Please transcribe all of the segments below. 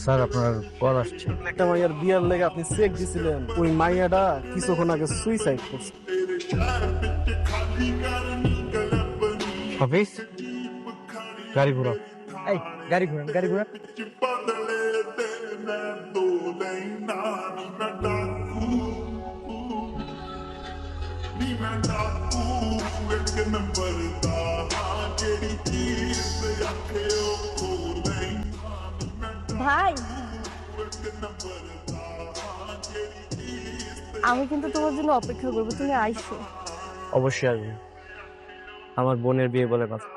Sir আপনার call আসছে। একটা মাইয়ার বিয়ার লেগে আপনি চেক দিছিলেন, ওই মাইয়াটা কিছুক্ষণ আগে সুইসাইড করছে। অফিস গাড়ি ঘোড়া। এই গাড়ি ঘোরান, গাড়ি ঘোরান। ভাই, আমি কিন্তু তোমার জন্য অপেক্ষা করবো, তুমি আইসো। অবশ্যই আসবে, আমার বোনের বিয়ে বলে কথা।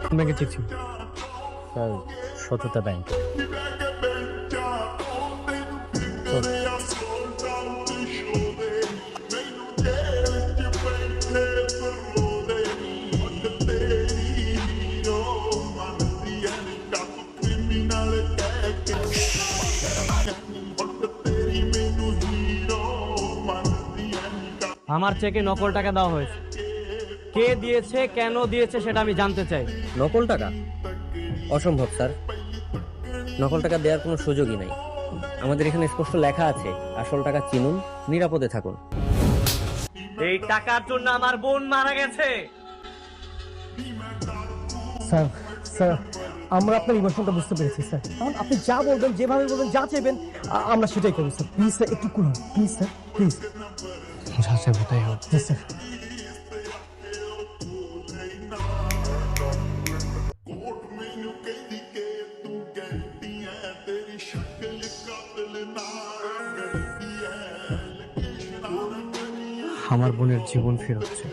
আপনাকে চিঠি। স্যার, সততা ব্যাংক। আমার চেকে নকল টাকা দেওয়া হয়েছে। কে দিয়েছে, কেন দিয়েছে সেটা আমি জানতে চাই। নকল টাকা? অসম্ভব স্যার, নকল টাকা দেওয়ার কোনো সুযোগই নাই। আমাদের এখানে স্পষ্ট লেখা আছে, আসল টাকা চিনুন, নিরাপদে থাকুন। এই টাকার জন্য আমার বোন মারা গেছে। স্যার স্যার, আমরা আপনার ইমোশনটা বুঝতে পেরেছি স্যার। এখন আপনি যা বলবেন, যেভাবে বলবেন, যা চাইবেন, আমরা সেটাই করবো স্যার। প্লিজ স্যার, একটু করুন প্লিজ স্যার, প্লিজ। যা চাইবো তাই হোক। জি স্যার। আমার বোনের জীবন ফেরত চাই।